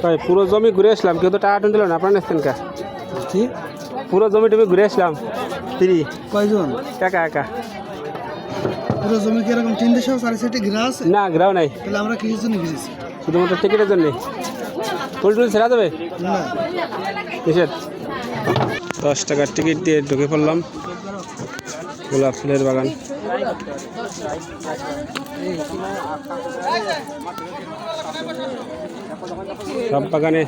ভাই পুরো জমি ঘুরে আসলাম, কেউ তো টাকা টুন দিল না, আপনার নেছেন কা? কি পুরো জমি টমি ঘুরে আসলাম ফ্রি, কয়জন? একা একা। পুরো জমি কি এরকম 300 4 সাইডে ঘেরা আছে? না গ্রাও নাই, তাহলে আমরা কিসের জন্য ঘিরেছি? শুধুমাত্র টিকিটের জন্য। ফুল টুল ছেড়া যাবে না কিসের? 10 টাকার টিকিট দিয়ে ঢুকে পড়লাম গোলাপ ফুলের বাগান। সব বাগানে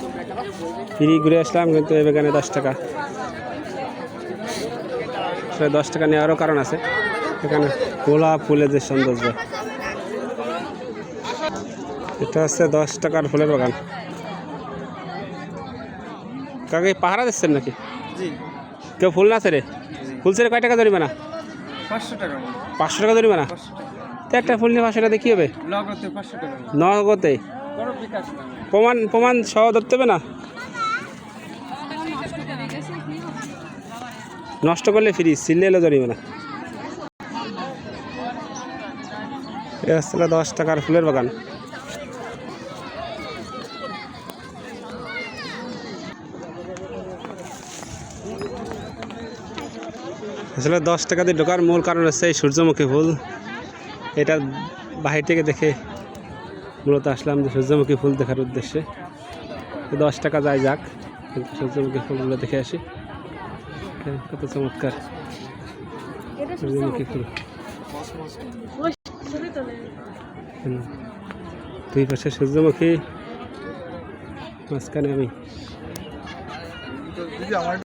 ফ্রি ঘুরে আসলাম, কিন্তু এই বাগানে 10 টাকা। 10 টাকা নেওয়ারও কারণ আছে, এখানে গোলাপ ফুলের যে সৌন্দর্য। এটা হচ্ছে 10 টাকার ফুলের বাগান। কাকে পাহারা দিচ্ছেন নাকি? জি কেউ ফুল না ছেড়ে? ফুল ছেড়ে কয় টাকা জরিমানা? 500 টাকা। 500 টাকা জরিমানা? তো একটা ফুল নিয়ে 500 টাকা দিয়ে কী হবে? নগদে 500 টাকা। নগদে? বড় বিকাশ না। প্রমাণ সহ ধরতে হবে না? নষ্ট করলে ফ্রি, ছিললে এলো জরিমানা। এটা হচ্ছে 10 টাকার ফুলের বাগান। আসলে 10 টাকা দিয়ে ঢোকার মূল কারণ হচ্ছে এই সূর্যমুখী ফুল। এটা বাহির থেকে দেখে মূলত আসলাম যে সূর্যমুখী ফুল দেখার উদ্দেশ্যে। 10 টাকা যায় যাক, কিন্তু সূর্যমুখী ফুলগুলো দেখে আসি। কত চমৎকার সূর্যমুখী ফুল। দুই পাশে সূর্যমুখী, মাঝখানে আমি।